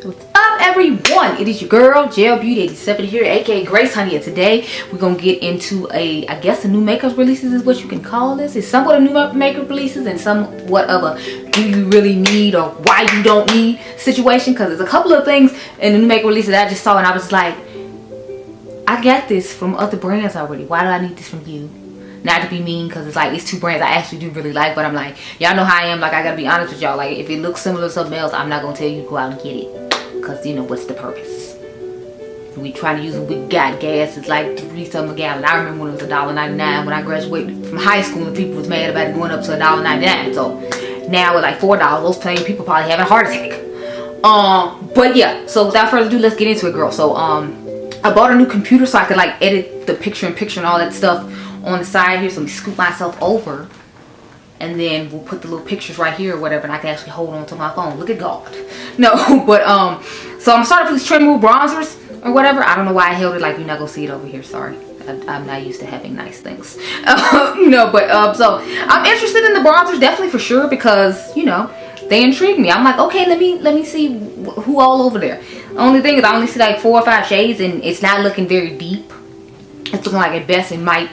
What's up, everyone? It is your girl Gel Beauty 87 here, aka Grace Honey, and today we're gonna get into I guess a new makeup releases is what you can call this. It's somewhat a new makeup releases and somewhat of a do you really need or why you don't need situation, because there's a couple of things in the new makeup releases that I just saw and I was like, I got this from other brands already. Why do I need this from you? Not to be mean, because it's like it's two brands I actually do really like, but I'm like, y'all know how I am. Like, I gotta be honest with y'all. Like, if it looks similar to something else, I'm not gonna tell you to go out and get it, because you know what's the purpose. We try to use what we got. Gas is like $3 something a gallon. I remember when it was $1.99 when I graduated from high school and people was mad about it going up to $1.99. So now with like $4, those plain people probably having a heart attack. But yeah, so without further ado, let's get into it, girl. So I bought a new computer so I could like edit the picture-in-picture and all that stuff on the side here. So let me scoop myself over and then we'll put the little pictures right here or whatever, and I can actually hold on to my phone. Look at God. No, but so I'm starting with these Trim Move bronzers or whatever. I don't know why I held it like you're not gonna see it over here. Sorry, I'm not used to having nice things. No, but so I'm interested in the bronzers definitely for sure, because you know they intrigue me. I'm like, okay, let me see who all over there. The only thing is I only see like 4 or 5 shades and it's not looking very deep. It's looking like at best it might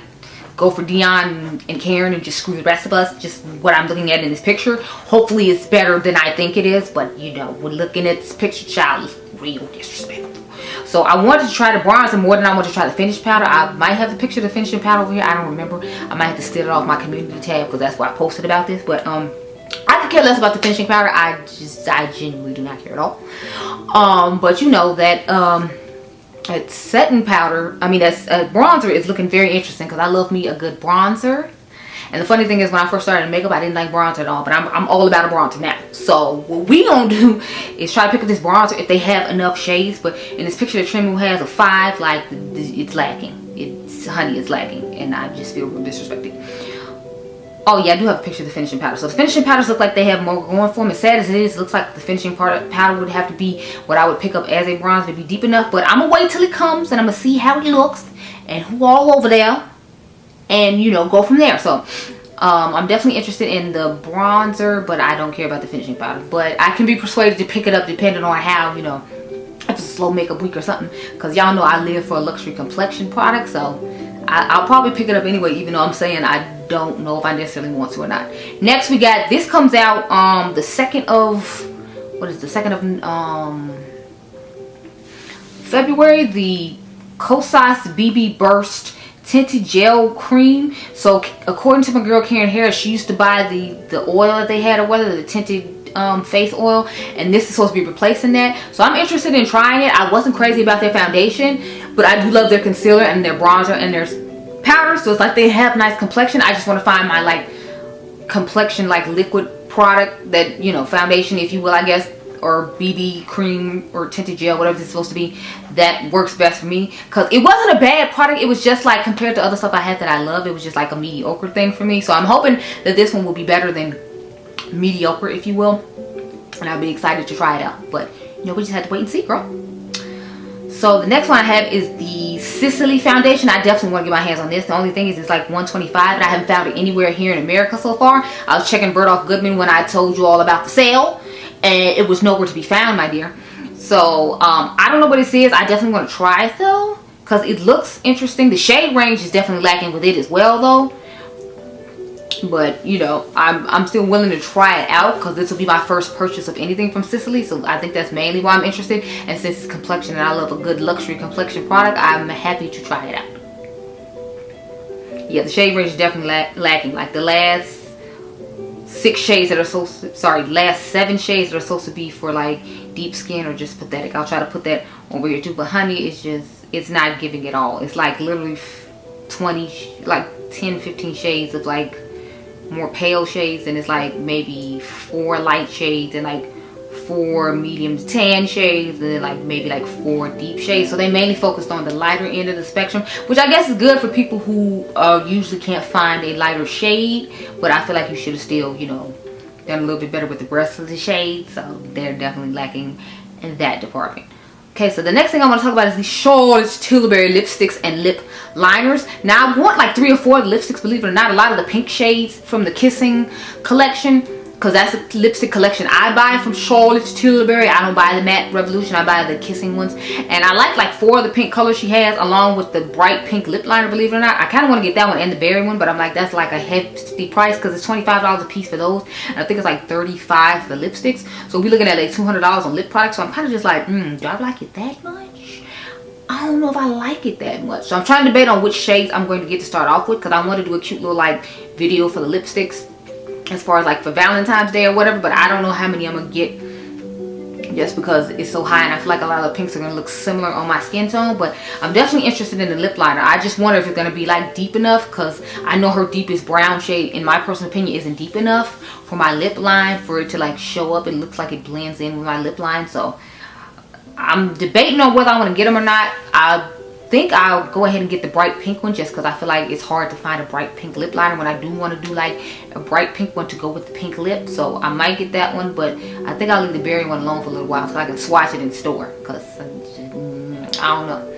go for Dion and Karen and just screw the rest of us. Just what I'm looking at in this picture. Hopefully it's better than I think it is, but you know, we're looking at this picture, child, is real disrespectful. So I wanted to try the bronzer more than I wanted to try the finish powder. I might have the picture of the finishing powder over here. I don't remember. I might have to steal it off my community tab because that's why I posted about this. But I could care less about the finishing powder. I genuinely do not care at all. But you know that it's setting powder. I mean, that's bronzer is looking very interesting because I love me a good bronzer. And the funny thing is, when I first started makeup, I didn't like bronzer at all. But I'm all about a bronzer now. So what we gonna do is try to pick up this bronzer if they have enough shades. But in this picture, the Trim Move has a 5. Like it's lacking. It's honey, it's lacking, and I just feel real disrespected. Oh yeah, I do have a picture of the finishing powder. So the finishing powders look like they have more going for them. As sad as it is, it looks like the finishing powder would have to be what I would pick up as a bronzer to be deep enough. But I'm going to wait till it comes and I'm going to see how it looks and who all over there. And, you know, go from there. So I'm definitely interested in the bronzer, but I don't care about the finishing powder. But I can be persuaded to pick it up depending on how, you know, if it's a slow makeup week or something. Because y'all know I live for a luxury complexion product. So I'll probably pick it up anyway, even though I'm saying I don't know if I necessarily want to or not. Next we got, this comes out the 2nd of, what is the 2nd of February, the Kosas BB Burst Tinted Gel Cream. So according to my girl Karen Harris, she used to buy the oil that they had or whether the tinted face oil, and this is supposed to be replacing that. So I'm interested in trying it. I wasn't crazy about their foundation, but I do love their concealer and their bronzer and their powder. So it's like they have nice complexion. I just want to find my like complexion like liquid product that, you know, foundation if you will, I guess, or BB cream or tinted gel, whatever it's supposed to be, that works best for me. Because it wasn't a bad product. It was just like, compared to other stuff I had that I love, it was just like a mediocre thing for me. So I'm hoping that this one will be better than mediocre, if you will, and I'll be excited to try it out. But you know, we just have to wait and see, girl. So the next one I have is the Sicily foundation. I definitely want to get my hands on this. The only thing is it's like $125 and I haven't found it anywhere here in America so far. I was checking Bergdorf Goodman when I told you all about the sale and it was nowhere to be found, my dear. So I don't know what this is. I definitely want to try it though, because it looks interesting. The shade range is definitely lacking with it as well though. But you know, I'm still willing to try it out because this will be my first purchase of anything from Sicily. So I think that's mainly why I'm interested. And since it's complexion and I love a good luxury complexion product, I'm happy to try it out. Yeah, the shade range is definitely lacking. Like the last 6 shades that are last 7 shades that are supposed to be for like deep skin or just pathetic. I'll try to put that over here too. But honey, it's not giving it all. It's like literally 10-15 shades of like more pale shades, and it's like maybe 4 light shades and like 4 medium to tan shades, and then like maybe like 4 deep shades. So they mainly focused on the lighter end of the spectrum, which I guess is good for people who usually can't find a lighter shade. But I feel like you should have still, you know, done a little bit better with the rest of the shades. So they're definitely lacking in that department. Okay, so the next thing I want to talk about is these Charlotte Tilbury lipsticks and lip liners. Now I want like 3 or 4 lipsticks, believe it or not. A lot of the pink shades from the Kissing collection, because that's a lipstick collection I buy from Charlotte Tilbury. I don't buy the Matte Revolution, I buy the Kissing ones. And I like 4 of the pink colors she has, along with the bright pink lip liner, believe it or not. I kind of want to get that one and the berry one, but I'm like, that's like a hefty price because it's $25 a piece for those. And I think it's like $35 for the lipsticks. So we're looking at like $200 on lip products. So I'm kind of just like, do I like it that much? I don't know if I like it that much. So I'm trying to debate on which shades I'm going to get to start off with, because I want to do a cute little like video for the lipsticks as far as like for Valentine's Day or whatever, but I don't know how many I'm gonna get just because it's so high, and I feel like a lot of the pinks are gonna look similar on my skin tone. But I'm definitely interested in the lip liner. I just wonder if it's gonna be like deep enough, because I know her deepest brown shade, in my personal opinion, isn't deep enough for my lip line for it to like show up. It looks like it blends in with my lip line. So I'm debating on whether I want to get them or not. I think I'll go ahead and get the bright pink one, just because I feel like it's hard to find a bright pink lip liner when I do want to do like a bright pink one to go with the pink lip. So I might get that one, but I think I'll leave the berry one alone for a little while so I can swatch it in store, because I don't know.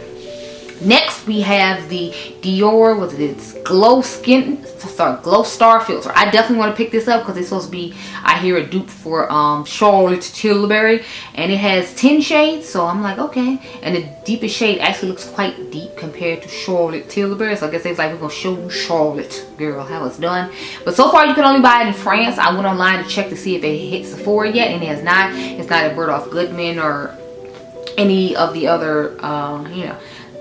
Next we have the Dior, what's it, Glow Star Filter. I definitely want to pick this up because it's supposed to be, I hear, a dupe for Charlotte Tilbury, and it has 10 shades. So I'm like, okay. And the deepest shade actually looks quite deep compared to Charlotte Tilbury. So I guess it's like, we're gonna show you Charlotte, girl, how it's done. But so far you can only buy it in France. I went online to check to see if it hit Sephora yet, and it has not. It's not at Bergdorf Goodman or any of the other you know,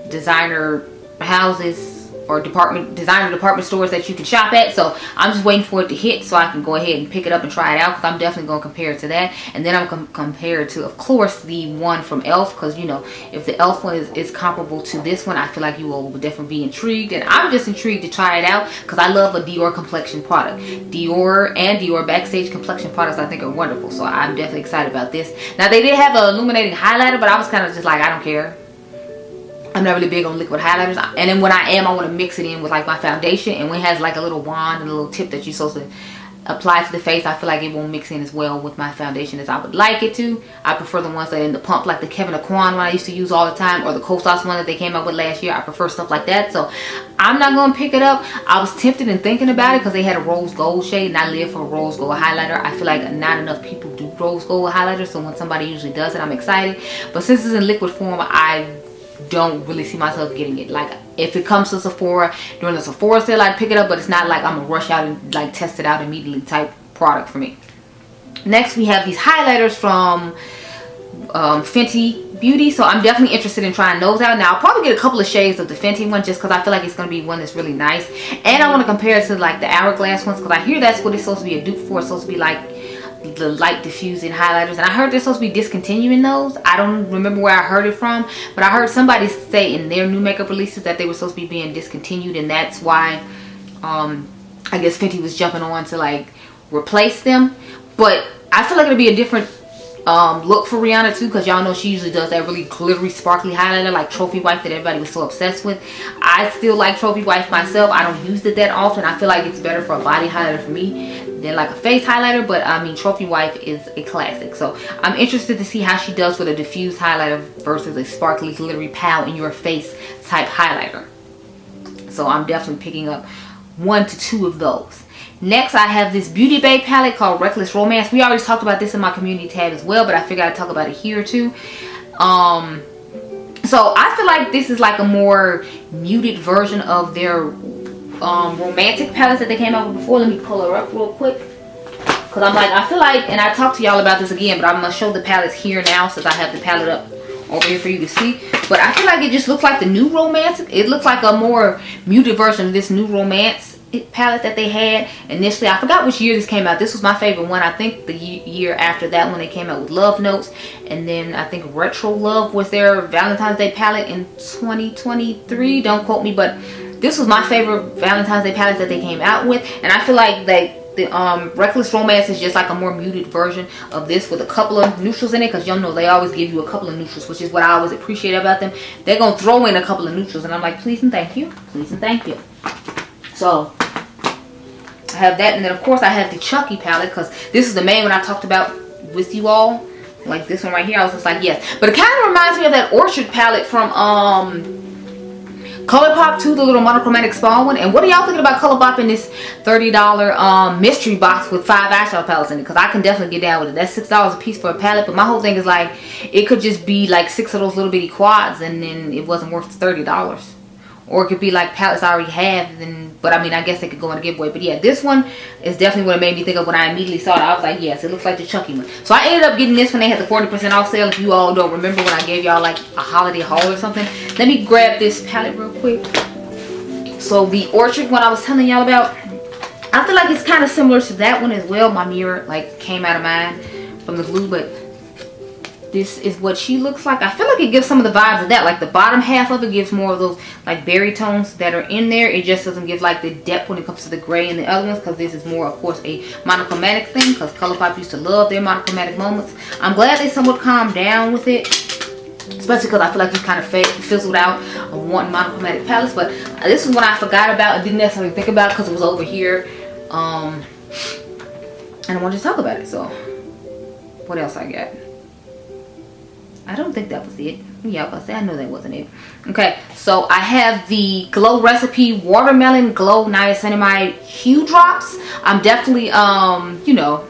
designer houses or designer department stores that you can shop at. So I'm just waiting for it to hit so I can go ahead and pick it up and try it out, because I'm definitely going to compare it to that. And then I'm going to compare it to, of course, the one from Elf, because, you know, if the Elf one is comparable to this one, I feel like you will definitely be intrigued. And I'm just intrigued to try it out because I love a Dior complexion product. Dior and Dior Backstage complexion products I think are wonderful. So I'm definitely excited about this. Now, they did have an illuminating highlighter, but I was kind of just like, I don't care. I'm not really big on liquid highlighters, and then when I am, I want to mix it in with like my foundation. And when it has like a little wand and a little tip that you're supposed to apply to the face, I feel like it won't mix in as well with my foundation as I would like it to. I prefer the ones that are in the pump, like the Kevin Aquan one I used to use all the time, or the Kosas one that they came out with last year. I prefer stuff like that. So I'm not going to pick it up. I was tempted in thinking about it because they had a rose gold shade, and I live for a rose gold highlighter. I feel like not enough people do rose gold highlighters, so when somebody usually does it, I'm excited. But since it's in liquid form, I don't really see myself getting it. Like, if it comes to Sephora during the Sephora sale, I'd pick it up, but it's not like I'm gonna rush out and like test it out immediately type product for me. Next we have these highlighters from Fenty Beauty. So I'm definitely interested in trying those out. Now I'll probably get a couple of shades of the Fenty one, just because I feel like it's going to be one that's really nice, and I want to compare it to like the Hourglass ones, because I hear that's what it's supposed to be a dupe for. It's supposed to be like the light diffusing highlighters, and I heard they're supposed to be discontinuing those. I don't remember where I heard it from, but I heard somebody say in their new makeup releases that they were supposed to be being discontinued, and that's why I guess Fenty was jumping on to like replace them. But I feel like it'll be a different look for Rihanna too, because y'all know she usually does that really glittery sparkly highlighter like Trophy Wife that everybody was so obsessed with. I still like Trophy Wife myself. I don't use it that often. I feel like it's better for a body highlighter for me than like a face highlighter, but I mean, Trophy Wife is a classic. So I'm interested to see how she does with a diffused highlighter versus a sparkly glittery pow in your face type highlighter. So I'm definitely picking up 1 to 2 of those. Next, I have this Beauty Bay palette called Reckless Romance. We already talked about this in my community tab as well, but I figured I'd talk about it here too. So I feel like this is like a more muted version of their romantic palettes that they came out with before. Let me pull her up real quick, because I'm like, I feel like, and I talked to y'all about this again, but I'm going to show the palettes here now since I have the palette up over here for you to see. But I feel like it just looks like the new romance. It looks like a more muted version of this new romance palette that they had initially. I forgot which year this came out. This was my favorite one. I think the year after that one they came out with Love Notes, and then I think Retro Love was their Valentine's Day palette in 2023. Don't quote me, but this was my favorite Valentine's Day palette that they came out with. And I feel like the Reckless Romance is just like a more muted version of this with a couple of neutrals in it, because y'all know they always give you a couple of neutrals, which is what I always appreciate about them. They're gonna throw in a couple of neutrals, and I'm like, please and thank you, please and thank you. So I have that, and then of course I have the Chucky palette, because this is the main one I talked about with you all. Like this one right here, I was just like, yes. But it kind of reminds me of that Orchard palette from ColourPop 2, the little monochromatic spawn one. And what are y'all thinking about ColourPop in this $30 mystery box with 5 eyeshadow palettes in it? Because I can definitely get down with it. That's $6 a piece for a palette. But my whole thing is like, it could just be like 6 of those little bitty quads and then it wasn't worth $30. Or it could be like palettes I already have. But I mean, I guess they could go in a giveaway. But yeah, this one is definitely what it made me think of when I immediately saw it. I was like, yes, it looks like the chunky one. So I ended up getting this when they had the 40% off sale. If you all don't remember when I gave y'all like a holiday haul or something. Let me grab this palette real quick. So the Orchard one I was telling y'all about, I feel like it's kind of similar to that one as well. My mirror like came out of mine from the glue, but this is what she looks like. I feel like it gives some of the vibes of that. Like the bottom half of it gives more of those like berry tones that are in there. It just doesn't give like the depth when it comes to the gray and the other ones, because this is more, of course, a monochromatic thing, because ColourPop used to love their monochromatic moments. I'm glad they somewhat calmed down with it, especially because I feel like you kind of fizzled out of wanting monochromatic palettes. But this is one I forgot about and didn't necessarily think about because it was over here. And I wanted to talk about it. So what else I got? I don't think that was it. Yeah, but I know that wasn't it. Okay, so I have the Glow Recipe Watermelon Glow Niacinamide Hue Drops. I'm definitely, you know,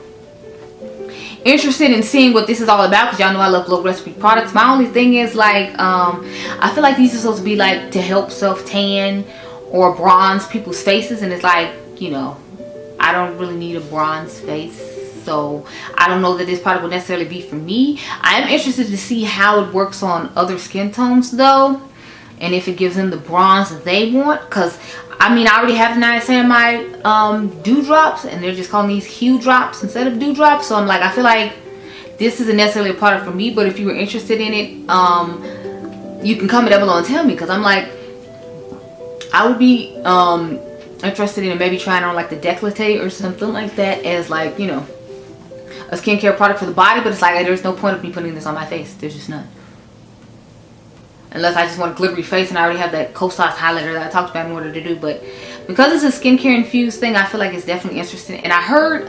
interested in seeing what this is all about, because y'all know I love Glow Recipe products. My only thing is like, I feel like these are supposed to be like to help self-tan or bronze people's faces, and it's like, you know, I don't really need a bronze face. So I don't know that this product would necessarily be for me. I am interested to see how it works on other skin tones though, and if it gives them the bronze that they want. Because I mean, I already have the niacinamide dewdrops, and they're just calling these hue drops instead of dewdrops. So I'm like, I feel like this isn't necessarily a product for me. But if you were interested in it, you can comment down below and tell me, because I'm like, I would be interested in maybe trying on like the décolleté or something like that as like, you know, a skincare product for the body. But it's like, there's no point of me putting this on my face. There's just none. Unless I just want a glittery face and I already have that Costas highlighter that I talked about in order to do. But because it's a skincare infused thing, I feel like it's definitely interesting. And I heard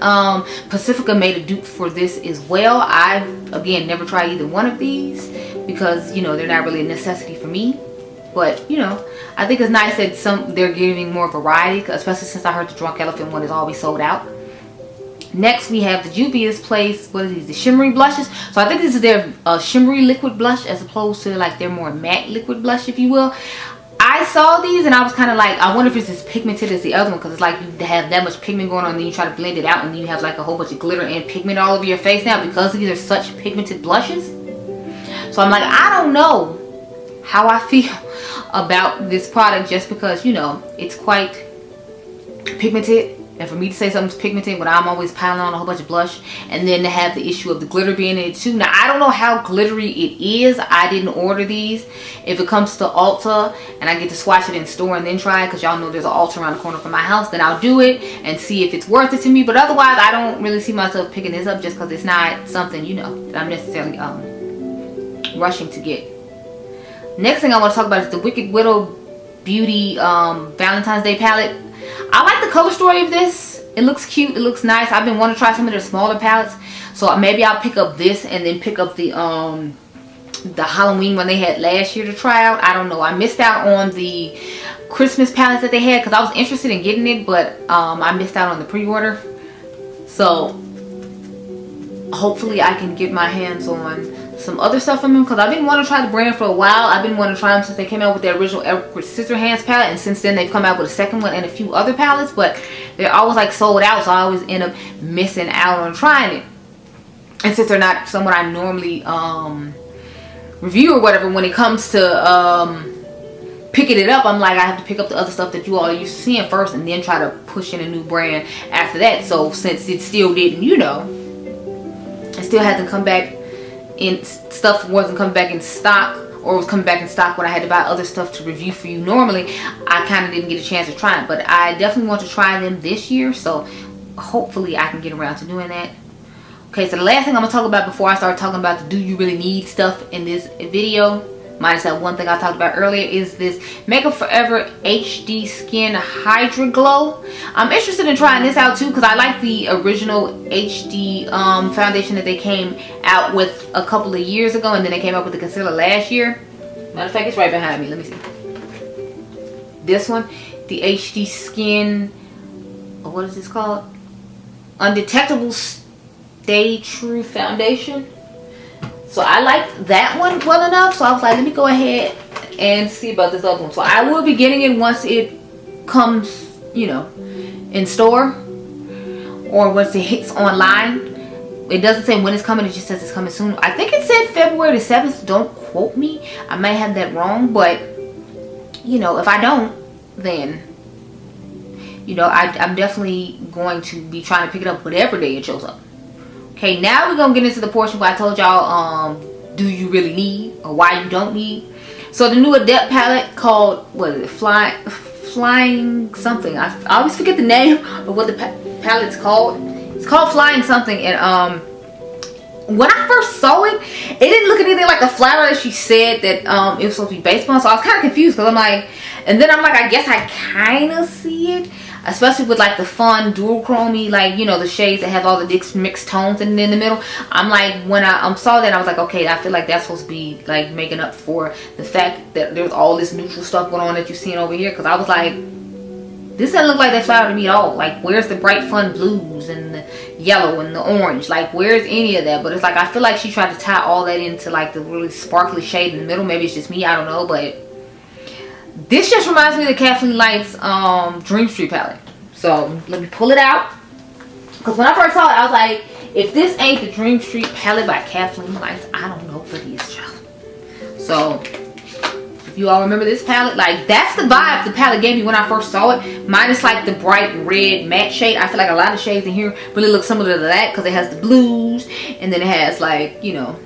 Pacifica made a dupe for this as well. I've, again, never tried either one of these because, you know, they're not really a necessity for me. But, you know, I think it's nice that they're giving more variety, especially since I heard the Drunk Elephant one is always sold out. Next, we have the Juvia's Place. What are these? The shimmery blushes. So I think this is their shimmery liquid blush as opposed to like their more matte liquid blush, if you will. I saw these and I was kind of like, I wonder if it's as pigmented as the other one, because it's like you have that much pigment going on and then you try to blend it out and then you have like a whole bunch of glitter and pigment all over your face now, because these are such pigmented blushes. So I'm like, I don't know how I feel about this product, just because, you know, it's quite pigmented. And for me to say something's pigmented when I'm always piling on a whole bunch of blush, and then to have the issue of the glitter being in it too. Now, I don't know how glittery it is. I didn't order these. If it comes to Ulta and I get to swatch it in store and then try it, because y'all know there's an Ulta around the corner from my house, then I'll do it and see if it's worth it to me. But otherwise, I don't really see myself picking this up, just because it's not something, you know, that I'm necessarily rushing to get. Next thing I want to talk about is the Wicked Widow Beauty Valentine's Day palette. I like the color story of this. It looks cute. It looks nice. I've been wanting to try some of their smaller palettes, so maybe I'll pick up this and then pick up the Halloween one they had last year to try out. I don't know. I missed out on the Christmas palettes that they had because I was interested in getting it, but I missed out on the pre-order. So hopefully I can get my hands on some other stuff from them, because I've been wanting to try the brand for a while. I've been wanting to try them since they came out with their original Scissorhands palette, and since then they've come out with a second one and a few other palettes, but they're always like sold out, so I always end up missing out on trying it. And since they're not someone I normally review or whatever, when it comes to picking it up, I'm like, I have to pick up the other stuff that you all are used to seeing first and then try to push in a new brand after that. So since it still didn't, you know, it still hasn't come back in, stuff wasn't coming back in stock, or was coming back in stock when I had to buy other stuff to review for you normally, I kind of didn't get a chance to try it. But I definitely want to try them this year, so hopefully I can get around to doing that. Okay, so the last thing I'm going to talk about before I start talking about the do you really need stuff in this video, minus that one thing I talked about earlier, is this Makeup Forever HD Skin Hydra Glow. I'm interested in trying this out too, because I like the original HD foundation that they came out with a couple of years ago, and then they came out with the concealer last year. Matter of fact, it's right behind me. Let me see. this one, the HD Skin, what is this called? Undetectable Stay True Foundation. So I liked that one well enough, so I was like, let me go ahead and see about this other one. So I will be getting it once it comes, you know, in store, or once it hits online. It doesn't say when it's coming, it just says it's coming soon. I think it said February the 7th. Don't quote me. I may have that wrong, but, you know, if I don't, then, you know, I'm definitely going to be trying to pick it up whatever day it shows up. Okay, now we're going to get into the portion where I told y'all, do you really need, or why you don't need. So the new Adept palette called, what is it, Flying something. I always forget the name of what the palette's called. It's called Flying something, and when I first saw it, it didn't look anything like the flower that she said that it was supposed to be based on. So I was kind of confused, because I'm like, and then I'm like, I guess I kind of see it, especially with like the fun dual chromey, like, you know, the shades that have all the mixed tones in the middle. I'm like, when I saw that, I was like, okay, I feel like that's supposed to be like making up for the fact that there's all this neutral stuff going on that you're seeing over here. Because I was like, this doesn't look like that flower to me at all. Like, where's the bright fun blues and the yellow and the orange? Like, where's any of that? But it's like, I feel like she tried to tie all that into like the really sparkly shade in the middle. Maybe it's just me, I don't know. But this just reminds me of the Kathleen Light's Dream Street palette. So let me pull it out, because when I first saw it, I was like, if this ain't the Dream Street palette by Kathleen Lights, I don't know what it is, child. So if you all remember this palette, like, that's the vibe the palette gave me when I first saw it, minus like the bright red matte shade. I feel like a lot of shades in here really look similar to that, because it has the blues, and then it has like, you know,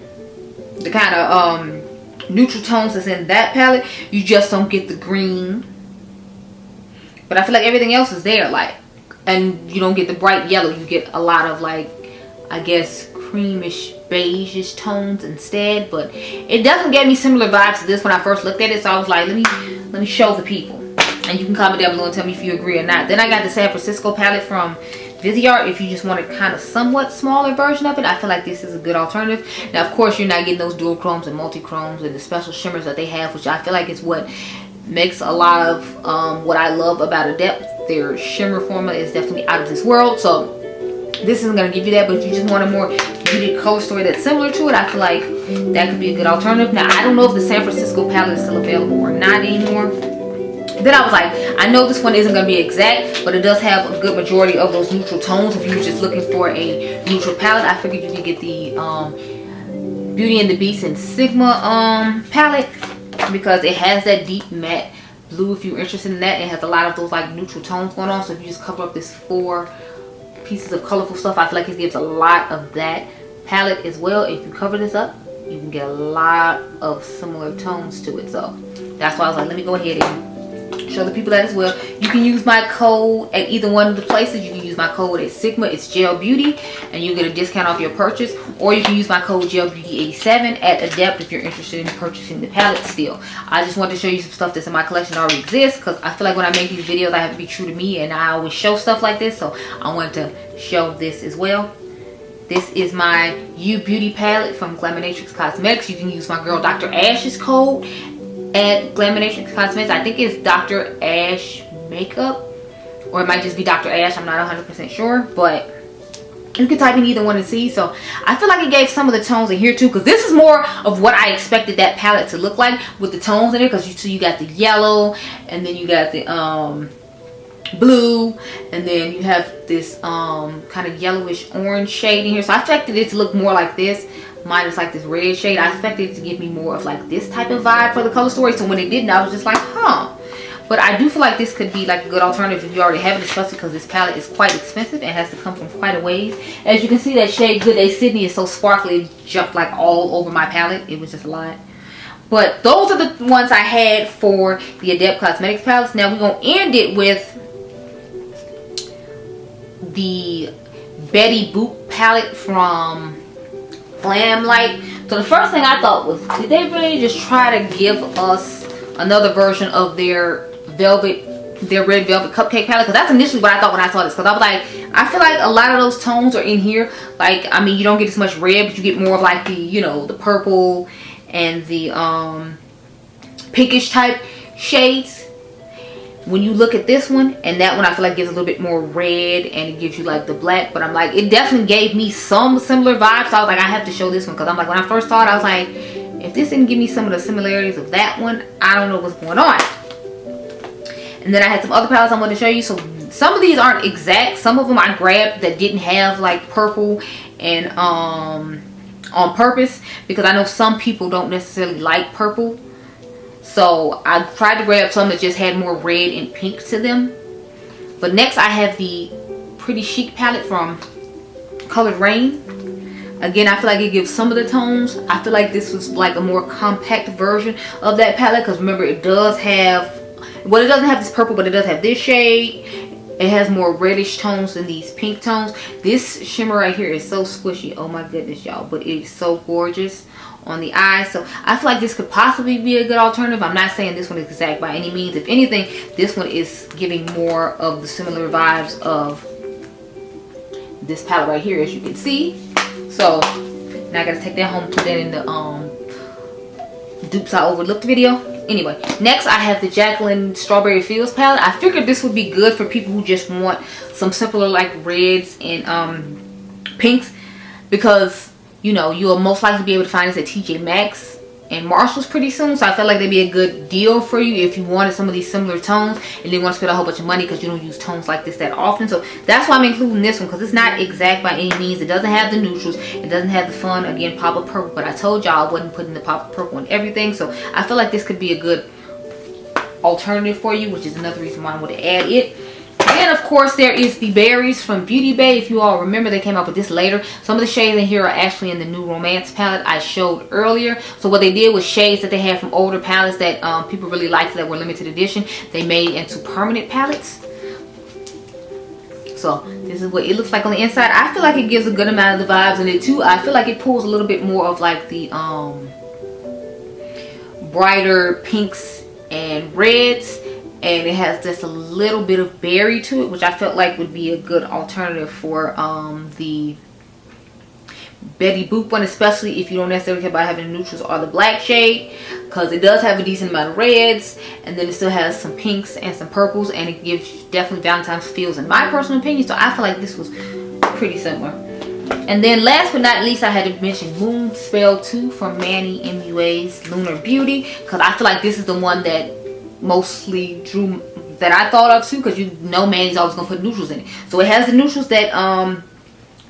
the kind of neutral tones that's in that palette. You just don't get the green, but I feel like everything else is there, like, and you don't get the bright yellow. You get a lot of like, I guess, creamish beigeish tones instead. But it definitely gave me similar vibes to this when I first looked at it. So I was like, let me show the people, and you can comment down below and tell me if you agree or not. Then I got the San Francisco palette from Viseart. If you just want a kind of somewhat smaller version of it, I feel like this is a good alternative. Now, of course, you're not getting those dual chromes and multi-chromes and the special shimmers that they have, which I feel like is what makes a lot of what I love about Adept. Their shimmer formula is definitely out of this world. So this isn't going to give you that, but if you just want a more muted color story that's similar to it, I feel like that could be a good alternative. Now, I don't know if the San Francisco palette is still available or not anymore. Then I was like, I know this one isn't going to be exact, but it does have a good majority of those neutral tones. If you're just looking for a neutral palette, I figured you could get the Beauty and the Beast and Sigma palette, because it has that deep matte blue. If you're interested in that, it has a lot of those like neutral tones going on. So if you just cover up this 4 pieces of colorful stuff, I feel like it gives a lot of that palette as well. If you cover this up, you can get a lot of similar tones to it. So that's why I was like, let me go ahead and show the people that as well. You can use my code at either one of the places. You can use my code at Sigma, it's GELBEAUTY, and you get a discount off your purchase. Or you can use my code GELBEAUTY87 at Adept if you're interested in purchasing the palette still. I just wanted to show you some stuff that's in my collection that already exists, because I feel like when I make these videos, I have to be true to me, and I always show stuff like this. So I wanted to show this as well. This is my Beauty palette from Diypansy Cosmetics. You can use my girl Dr. Ash's code at Diypansy Cosmetics. I think it's Dr. Ash Makeup, or it might just be Dr. Ash. I'm not 100% sure, but you can type in either one and see. So I feel like it gave some of the tones in here too, because this is more of what I expected that palette to look like with the tones in it. Because you got the yellow, and then you got the blue, and then you have this kind of yellowish orange shade in here. So I expected it to look more like this, minus like this red shade. I expected it to give me more of like this type of vibe for the color story. So when it didn't, I was just like, huh. But I do feel like this could be like a good alternative if you already have it, especially because this palette is quite expensive and has to come from quite a ways. As you can see, that shade Good Day Sydney is so sparkly, it jumped like all over my palette. It was just a lot. But those are the ones I had for the Adept Cosmetics palettes. Now we're going to end it with the Betty Boop palette from Glam Light. So the first thing I thought was, did they really just try to give us another version of their red velvet cupcake palette? Because that's initially what I thought when I saw this. Because I was like, I feel like a lot of those tones are in here. Like, I mean, you don't get as much red, but you get more of like the, you know, the purple and the pinkish type shades. when you look at this one and that one, I feel like gives a little bit more red and it gives you like the black. But I'm like, it definitely gave me some similar vibes. So I was like, I have to show this one, because I'm like, when I first saw it, I was like, if this didn't give me some of the similarities of that one, I don't know what's going on. And then I had some other palettes I wanted to show you. So some of these aren't exact. Some of them I grabbed that didn't have like purple and on purpose, because I know some people don't necessarily like purple. So I tried to grab some that just had more red and pink to them. But next I have the Pretty Chic palette from Colored Rain. Again, I feel like it gives some of the tones. I feel like this was like a more compact version of that palette, because remember, it does have, well, it doesn't have this purple, but it does have this shade. It has more reddish tones than these pink tones. This shimmer right here is so squishy. Oh my goodness, y'all. But it is so gorgeous on the eye. So I feel like this could possibly be a good alternative. I'm not saying this one is exact by any means. If anything, this one is giving more of the similar vibes of this palette right here, as you can see. So now I gotta take that home and put that in the dupes I overlooked video. Anyway, next I have the Jacqueline Strawberry Fields palette. I figured this would be good for people who just want some simpler like reds and pinks, because you know you'll most likely be able to find this at TJ Maxx and Marshall's pretty soon. So I felt like they'd be a good deal for you if you wanted some of these similar tones and didn't want to spend a whole bunch of money, because you don't use tones like this that often. So that's why I'm including this one, because it's not exact by any means. It doesn't have the neutrals, it doesn't have the fun, again, pop of purple, but I told y'all I wasn't putting the pop of purple on everything. So I feel like this could be a good alternative for you, which is another reason why I want to add it. And of course there is the berries from Beauty Bay. If you all remember, they came out with this later. Some of the shades in here are actually in the new Romance palette I showed earlier. So what they did was shades that they had from older palettes that people really liked that were limited edition, they made into permanent palettes. So this is what it looks like on the inside. I feel like it gives a good amount of the vibes in it too. I feel like it pulls a little bit more of like the brighter pinks and reds, and it has just a little bit of berry to it, which I felt like would be a good alternative for the Betty Boop one, especially if you don't necessarily care about having the neutrals or the black shade, because it does have a decent amount of reds, and then it still has some pinks and some purples, and it gives definitely Valentine's feels in my personal opinion. So I feel like this was pretty similar. And then last but not least, I had to mention Moon Spell 2 from Manny MUA's Lunar Beauty, because I feel like this is the one that mostly drew, that I thought of too, because you know Manny's always gonna put neutrals in it. So it has the neutrals that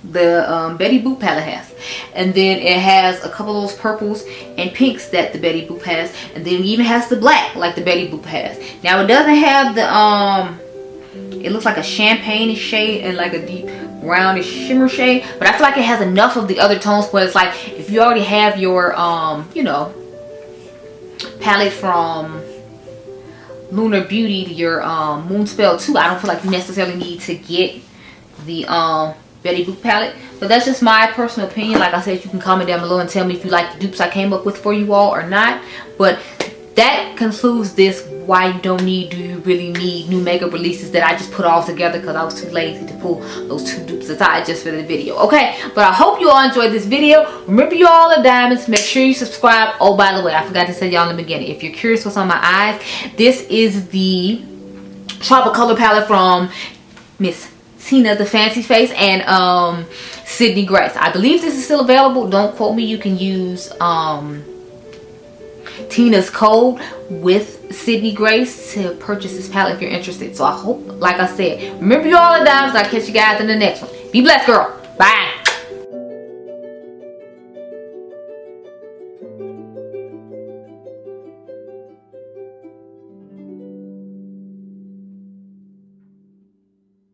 the Betty Boop palette has, and then it has a couple of those purples and pinks that the Betty Boop has, and then it even has the black like the Betty Boop has. Now it doesn't have the it looks like a champagne shade and like a deep brownish shimmer shade, but I feel like it has enough of the other tones where it's like if you already have your you know, palette from Lunar Beauty, your Moon Spell 2, I don't feel like you necessarily need to get the Betty Boop palette. But that's just my personal opinion. Like I said, you can comment down below and tell me if you like the dupes I came up with for you all or not. But that concludes this why you don't need, do you really need new makeup releases that I just put all together, because I was too lazy to pull those two dupes aside just for the video. Okay, but I hope you all enjoyed this video. Remember, you all are diamonds. Make sure you subscribe. Oh, by the way, I forgot to tell y'all in the beginning, if you're curious what's on my eyes, this is the Tropical Color palette from Miss Tina the Fancy Face and Sydney Grace. I believe this is still available. Don't quote me. You can use Tina's code with Sydney Grace to purchase this palette if you're interested. So I hope, like I said, remember you all are diamonds. I'll catch you guys in the next one. Be blessed, girl. Bye.